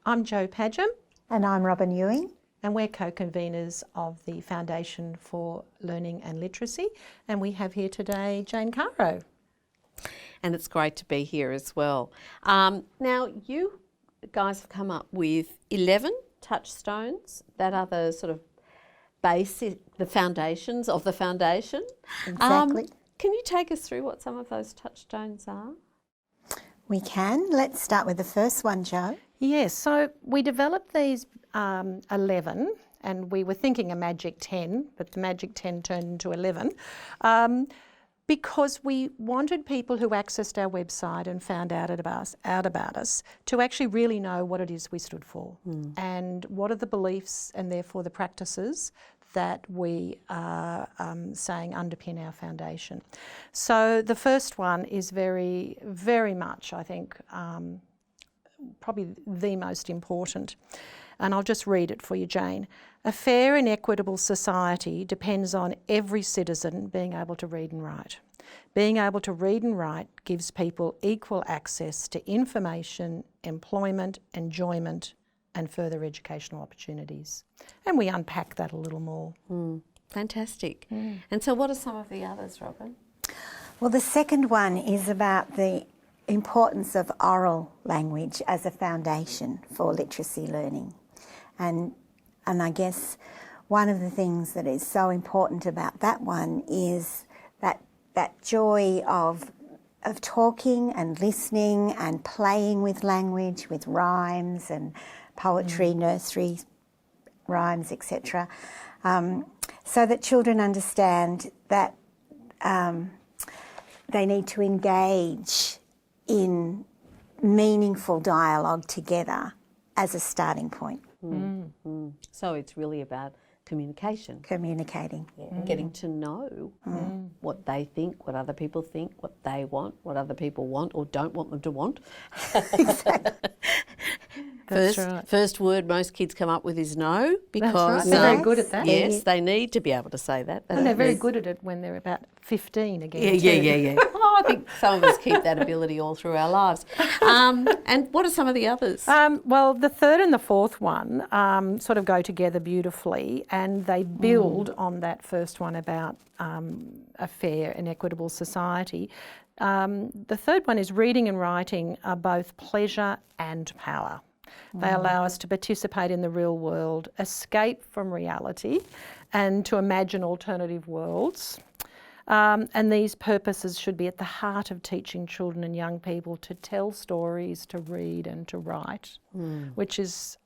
I'm Jo Padgham. And I'm Robin Ewing. And we're co-conveners of the Foundation for Learning and Literacy. And we have here today Jane Caro. And it's great to be here as well. Now, you guys have come up with 11 touchstones that are the sort of basic, the foundations of the foundation. Exactly. Can you take us through what some of those touchstones are? We can. Let's start with the first one, Jo. Yes, so we developed these 11, and we were thinking a magic 10, but the magic 10 turned into 11, because we wanted people who accessed our website and found out about us to actually really know what it is we stood for and what are the beliefs and therefore the practices that we are saying underpin our foundation. So the first one is very, very much, I think, probably the most important. And I'll just read it for you, Jane. A fair and equitable society depends on every citizen being able to read and write. Being able to read and write gives people equal access to information, employment, enjoyment, and further educational opportunities. And we unpack that a little more. Fantastic. And so what are some of the others, Robin? Well, the second one is about the importance of oral language as a foundation for literacy learning. And I guess one of the things that is so important about that one is that joy of talking and listening and playing with language, with rhymes and poetry, nursery rhymes, etc., so that children understand that they need to engage in meaningful dialogue together as a starting point. So it's really about communication. Communicating. Getting to know what they think, what other people think, what they want, what other people want or don't want them to want. Exactly. First word most kids come up with is no, because That's right. They're very good at that. Yes, they need to be able to say that. And they're very good at it when they're about 15 again. Yeah. Oh, I think some of us keep that ability all through our lives. And what are some of the others? Well, the third and the fourth one sort of go together beautifully, and they build on that first one about a fair and equitable society. The third one is reading and writing are both pleasure and power. They allow us to participate in the real world, escape from reality, and to imagine alternative worlds. And these purposes should be at the heart of teaching children and young people to tell stories, to read and to write, which is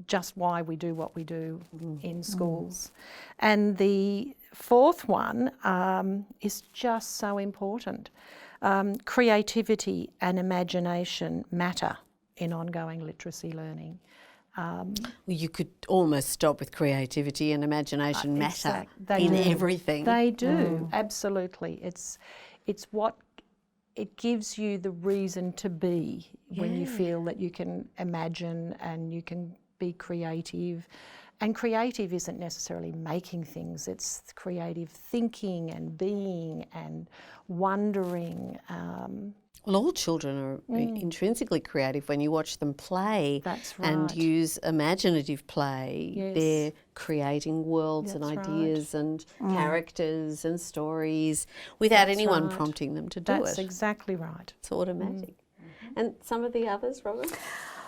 just why we do what we do in schools. And the fourth one is just so important. Creativity and imagination matter in ongoing literacy learning. You could almost stop with creativity and imagination matter in everything. They do, absolutely. It's what it gives you the reason to be when you feel that you can imagine and you can be creative. And creative isn't necessarily making things, it's creative thinking and being and wondering. Well, all children are intrinsically creative when you watch them play. That's right. And use imaginative play. Yes. They're creating worlds That's and right. ideas and characters and stories without anyone right. prompting them to do it. That's exactly right. It's automatic. And some of the others, Robin?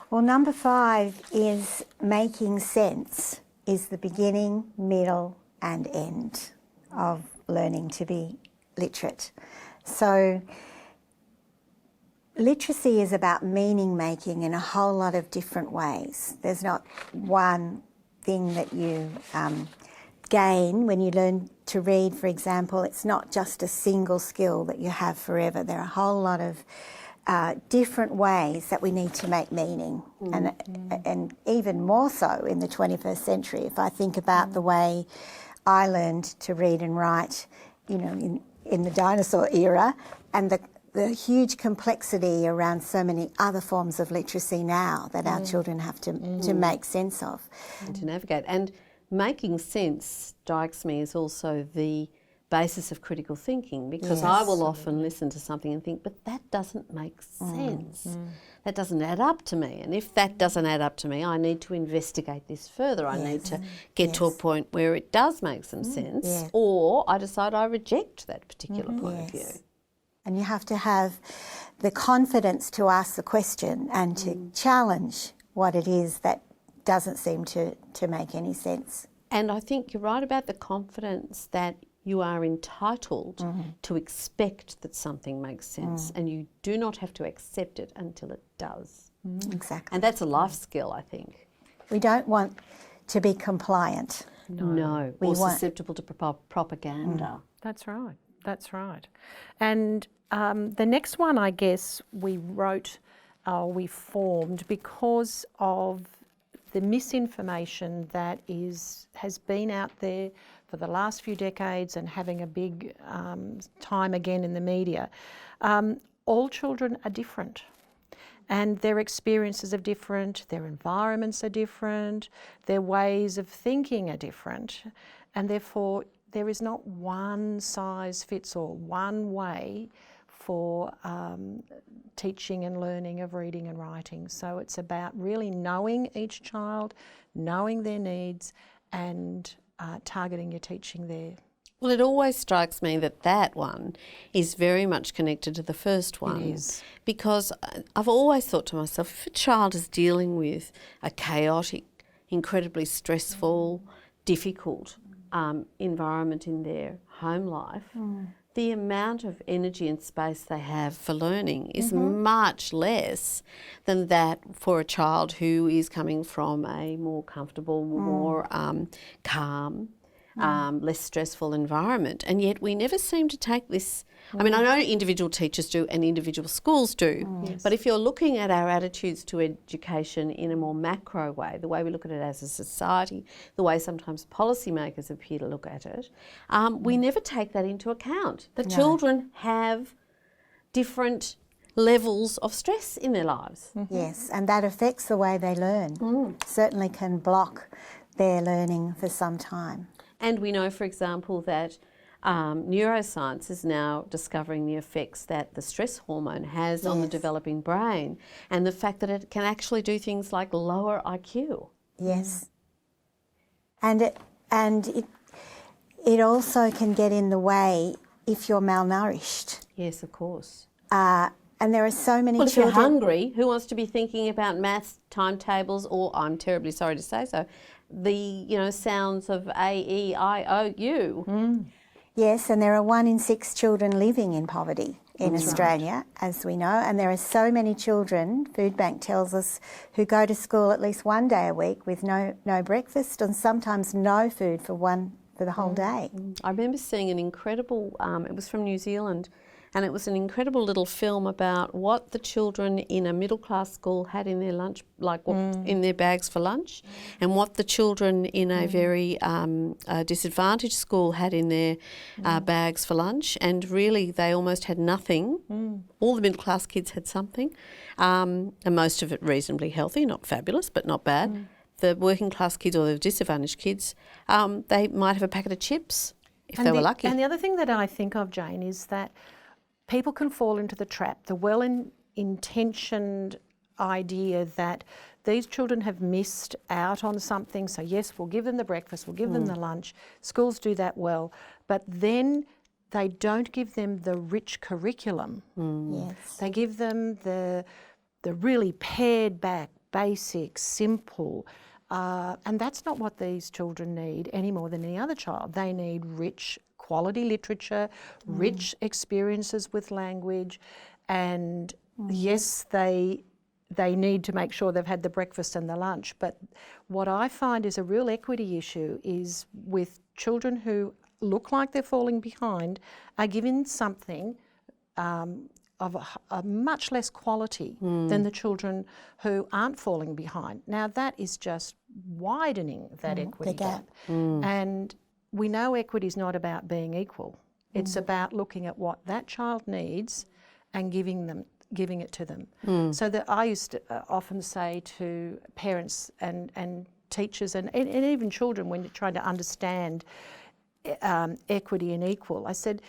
Well, number 5 is making sense is the beginning, middle and end of learning to be literate. So literacy is about meaning making in a whole lot of different ways. There's not one thing that you gain when you learn to read, for example. It's not just a single skill that you have forever. There are a whole lot of different ways that we need to make meaning, and even more so in the 21st century. If I think about the way I learned to read and write, you know, in the dinosaur era, and the huge complexity around so many other forms of literacy now that our children have to make sense of. And to navigate. And making sense strikes me as also the basis of critical thinking, because I will often listen to something and think, but that doesn't make sense. That doesn't add up to me. And if that doesn't add up to me, I need to investigate this further. I need to get to a point where it does make some sense, or I decide I reject that particular point of view. And you have to have the confidence to ask the question and to challenge what it is that doesn't seem to make any sense. And I think you're right about the confidence that you are entitled to expect that something makes sense, and you do not have to accept it until it does. Exactly. And that's a life skill, I think. We don't want to be compliant. No, We or want- susceptible to propaganda. That's right. That's right. And the next one, I guess, we formed because of the misinformation that has been out there for the last few decades and having a big time again in the media. All children are different, and their experiences are different, their environments are different, their ways of thinking are different, and therefore there is not one size fits all, one way for teaching and learning of reading and writing. So it's about really knowing each child, knowing their needs, and targeting your teaching there. Well, it always strikes me that that one is very much connected to the first one. It is. Because I've always thought to myself, if a child is dealing with a chaotic, incredibly stressful, difficult environment in their home life, the amount of energy and space they have for learning is much less than that for a child who is coming from a more comfortable, more calm, less stressful environment. And yet we never seem to take this. I mean, I know individual teachers do and individual schools do, but if you're looking at our attitudes to education in a more macro way, the way we look at it as a society, the way sometimes policymakers appear to look at it, we never take that into account. The children have different levels of stress in their lives. Yes, and that affects the way they learn. Certainly can block their learning for some time. And we know, for example, that neuroscience is now discovering the effects that the stress hormone has on the developing brain, and the fact that it can actually do things like lower IQ. Yes. And it also can get in the way if you're malnourished. Yes, of course. And there are so many Well, if you're children... hungry, who wants to be thinking about maths, timetables, or, I'm terribly sorry to say so, the sounds of A, E, I, O, U? Yes, and there are 1 in 6 children living in poverty in Australia, as we know, and there are so many children, Food Bank tells us, who go to school at least one day a week with no breakfast and sometimes no food for the whole day. I remember seeing an incredible, it was from New Zealand, and it was an incredible little film about what the children in a middle-class school had in their lunch, in their bags for lunch, and what the children in a very disadvantaged school had in their bags for lunch. And really, they almost had nothing. All the middle-class kids had something, and most of it reasonably healthy, not fabulous, but not bad. The working-class kids or the disadvantaged kids, they might have a packet of chips if they were lucky. And the other thing that I think of, Jane, is that people can fall into the trap, the well-intentioned idea that these children have missed out on something. So yes, we'll give them the breakfast, we'll give them the lunch. Schools do that well, but then they don't give them the rich curriculum. Yes. They give them the really pared back, basic, simple, and that's not what these children need any more than any other child. They need rich quality literature, rich experiences with language, and yes, they need to make sure they've had the breakfast and the lunch. But what I find is a real equity issue is with children who look like they're falling behind are given something of a much less quality than the children who aren't falling behind. Now that is just widening that equity gap. And we know equity is not about being equal. It's about looking at what that child needs and giving it to them. So that I used to often say to parents and teachers and even children when you're trying to understand, equity and equal. I said,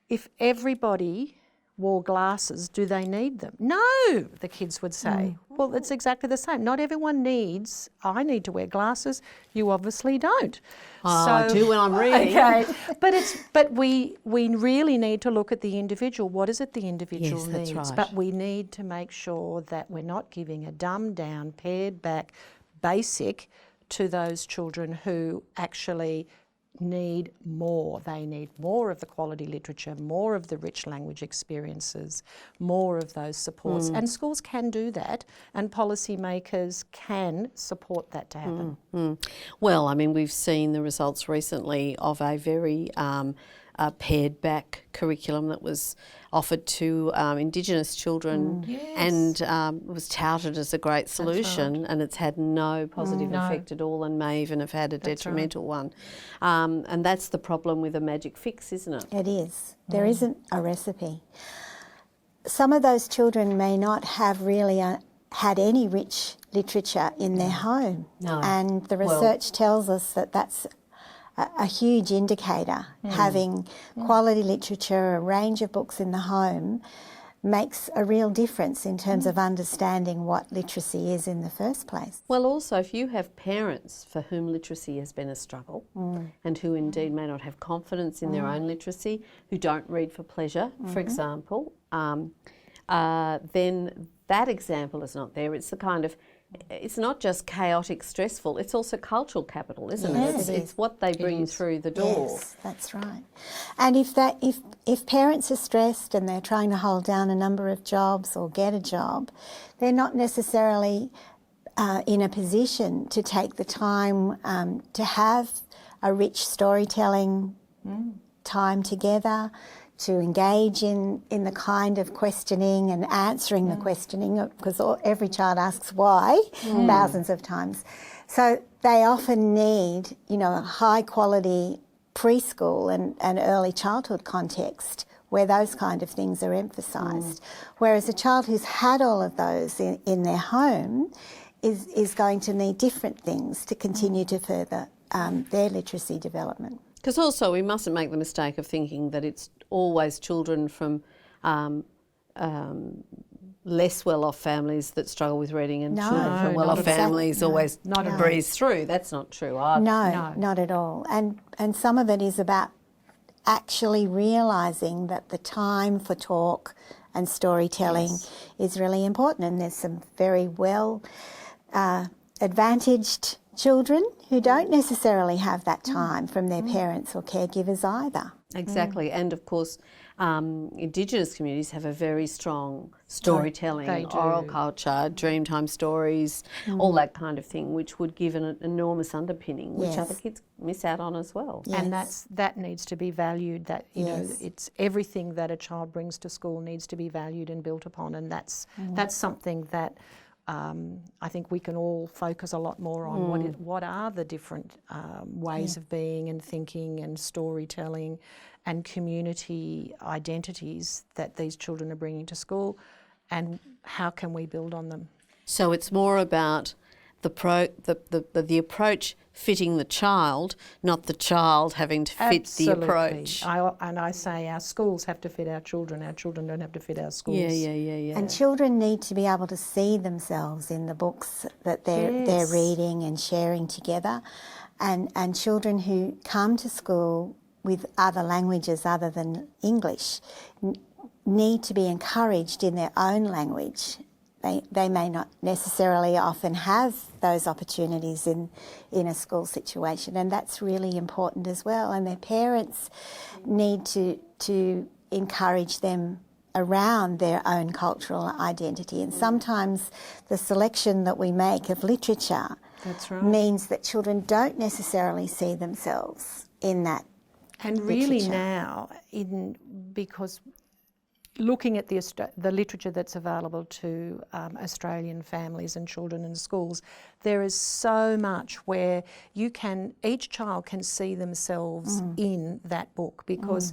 if everybody wore glasses, do they need them? No, the kids would say. Well, it's exactly the same. Not everyone needs, I need to wear glasses. You obviously don't. I do when I'm reading. Okay, but we really need to look at the individual. What is it the individual Yes, that's needs? right. But we need to make sure that we're not giving a dumbed down, pared back, basic to those children who actually need more. They need more of the quality literature, more of the rich language experiences, more of those supports. And schools can do that, and policymakers can support that to happen. Well, I mean, we've seen the results recently of a very pared back curriculum that was offered to Indigenous children and was touted as a great solution, and it's had no positive effect at all and may even have had a detrimental one. And that's the problem with a magic fix, isn't it? It is. There isn't a recipe. Some of those children may not have really had any rich literature in their home. No. And the research tells us that that's a huge indicator. Having quality literature, a range of books in the home, makes a real difference in terms of understanding what literacy is in the first place. Well, also, if you have parents for whom literacy has been a struggle and who indeed may not have confidence in their own literacy, who don't read for pleasure, for example, then that example is not there. It's the kind of, it's not just chaotic, stressful, it's also cultural capital, isn't Yes, it? It's what they bring through the door. Yes, that's right. And if parents are stressed and they're trying to hold down a number of jobs or get a job, they're not necessarily in a position to take the time to have a rich storytelling time together, to engage in the kind of questioning and answering the questioning, because every child asks why thousands of times. So they often need, a high quality preschool and early childhood context where those kind of things are emphasised. Whereas a child who's had all of those in their home is going to need different things to continue to further their literacy development. Because also we mustn't make the mistake of thinking that it's always children from less well-off families that struggle with reading and children from well-off families always breeze through. That's not true either. No, not at all. And some of it is about actually realising that the time for talk and storytelling is really important, and there's some very well advantaged children who don't necessarily have that time from their parents or caregivers either. Exactly, and of course Indigenous communities have a very strong storytelling, and oral culture, dreamtime stories, all that kind of thing, which would give an enormous underpinning, which other kids miss out on as well. Yes. And that needs to be valued. That it's everything that a child brings to school needs to be valued and built upon, and that's something that I think we can all focus a lot more on. What are the different ways of being and thinking and storytelling and community identities that these children are bringing to school, and how can we build on them? So it's more about the approach fitting the child, not the child having to fit the approach. And I say our schools have to fit our children don't have to fit our schools. Yeah. And children need to be able to see themselves in the books that they're reading and sharing together. And children who come to school with other languages other than English need to be encouraged in their own language. They may not necessarily often have those opportunities in a school situation, and that's really important as well. And their parents need to encourage them around their own cultural identity. And sometimes the selection that we make of literature means that children don't necessarily see themselves in that. And really now, because looking at the literature that's available to Australian families and children in schools, there is so much where each child can see themselves in that book, because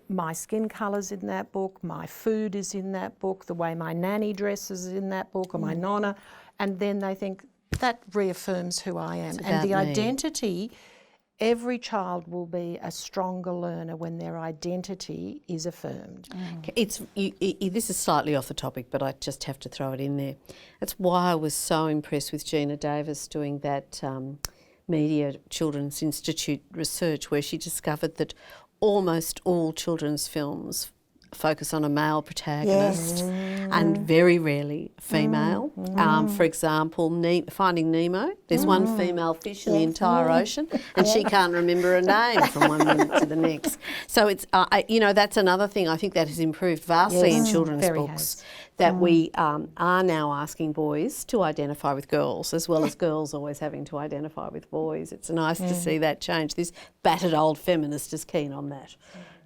my skin colour's in that book, my food is in that book, the way my nanny dresses is in that book, or my nonna, and then they think that reaffirms who I am. And the identity every child will be a stronger learner when their identity is affirmed. This is slightly off the topic, but I just have to throw it in there. That's why I was so impressed with Gina Davis doing that Media Children's Institute research, where she discovered that almost all children's films focus on a male protagonist and very rarely female. For example, Finding Nemo, there's one female fish in the entire ocean and she can't remember her name from one minute to the next. So it's, that's another thing I think that has improved vastly in children's books, that we are now asking boys to identify with girls as well as girls always having to identify with boys. It's nice to see that change. This battered old feminist is keen on that.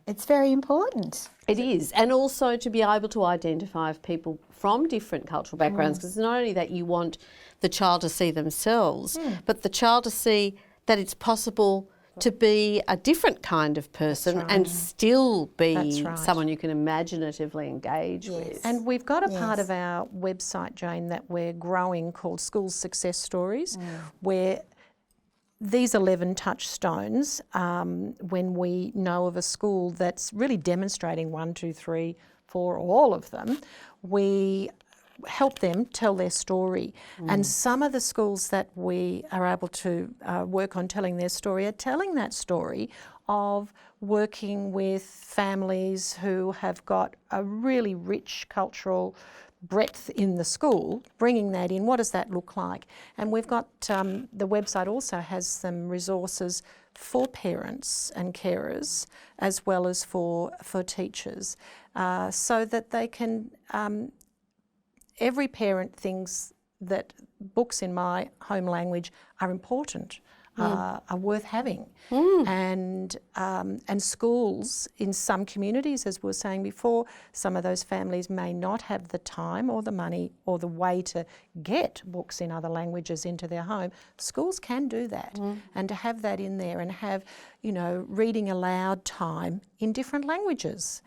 It's very important. It is, and also to be able to identify with people from different cultural backgrounds, because it's not only that you want the child to see themselves, but the child to see that it's possible to be a different kind of person and still be someone you can imaginatively engage with. And we've got a part of our website, Jane, that we're growing called School Success Stories, where these 11 touchstones, when we know of a school that's really demonstrating 1, 2, 3, 4, all of them, we help them tell their story. And some of the schools that we are able to work on telling their story are telling that story of working with families who have got a really rich cultural breadth in the school, bringing that in. What does that look like? And we've got, the website also has some resources for parents and carers as well as for teachers, so that they can, every parent thinks that books in my home language are important, are worth having. And schools in some communities, as we were saying before, some of those families may not have the time or the money or the way to get books in other languages into their home. Schools can do that, and to have that in there and have, reading aloud time in different languages.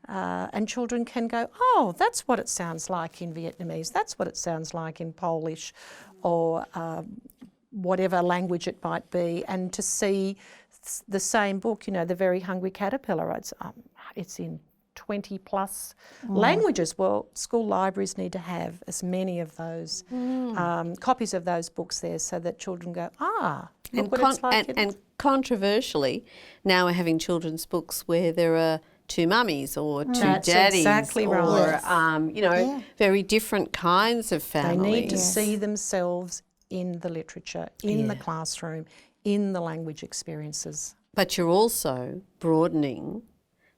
And children can go, oh, that's what it sounds like in Vietnamese, that's what it sounds like in Polish, or whatever language it might be, and to see the same book, The Very Hungry Caterpillar, it's in 20 plus languages. Well, school libraries need to have as many of those copies of those books there, so that children go, look what it's like. And controversially, now we're having children's books where there are 2 mummies or 2 That's daddies, exactly or right. very different kinds of families. They need to see themselves in the literature, in the classroom, in the language experiences. But you're also broadening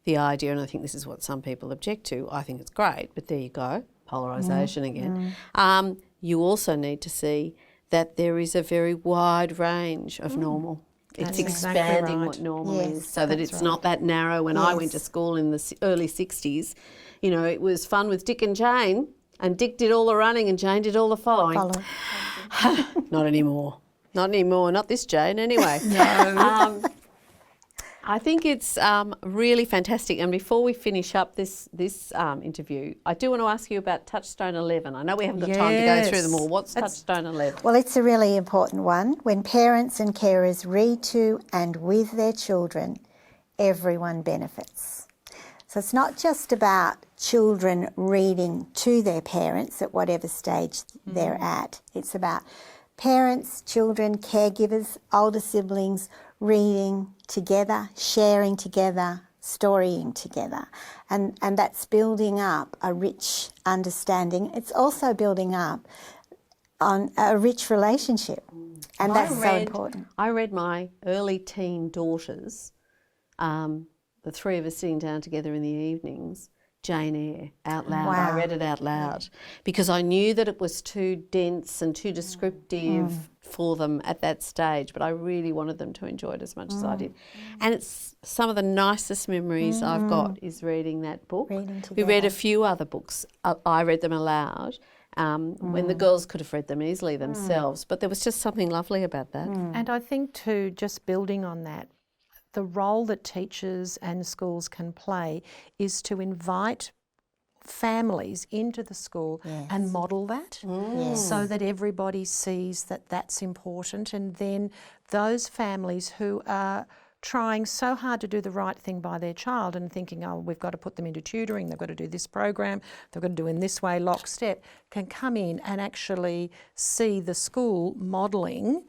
the idea, and I think this is what some people object to. I think it's great, but there you go, polarisation again. You also need to see that there is a very wide range of normal. It's expanding what normal is, so that it's not that narrow. When I went to school in the early 60s, it was fun with Dick and Jane, and Dick did all the running and Jane did all the following. Not anymore. Not anymore. Not this Jane, anyway. No. I think it's really fantastic. And before we finish up this interview, I do want to ask you about Touchstone 11. I know we haven't got time to go through them all. What's Touchstone 11? Well, it's a really important one. When parents and carers read to and with their children, everyone benefits. So it's not just about children reading to their parents at whatever stage they're at. It's about parents, children, caregivers, older siblings reading together, sharing together, storying together. And that's building up a rich understanding. It's also building up on a rich relationship. And that's so important. I read my early teen daughters, the 3 of us sitting down together in the evenings, Jane Eyre out loud. Wow. I read it out loud because I knew that it was too dense and too descriptive for them at that stage, but I really wanted them to enjoy it as much as I did. And it's some of the nicest memories I've got is reading that book. We read a few other books. I read them aloud when the girls could have read them easily themselves, but there was just something lovely about that. And I think too, just building on that, the role that teachers and schools can play is to invite families into the school and model that so that everybody sees that that's important. And then those families who are trying so hard to do the right thing by their child and thinking, oh, we've got to put them into tutoring, they've got to do this program, they've got to do in this way, lockstep, can come in and actually see the school modelling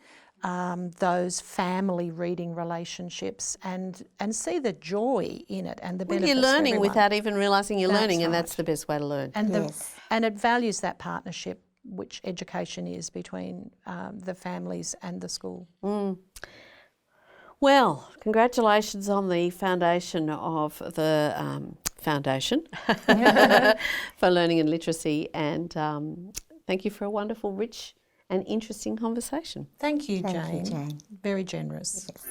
those family reading relationships and see the joy in it and the benefits. You're for learning everyone. without even realising you're That's learning, and right. that's the best way to learn. And and it values that partnership, which education is between the families and the school. Well, congratulations on the foundation of the foundation for learning and literacy, and thank you for a wonderful, rich and interesting conversation. Thank you, Thank you, Jane. Jane. Very generous. Yes.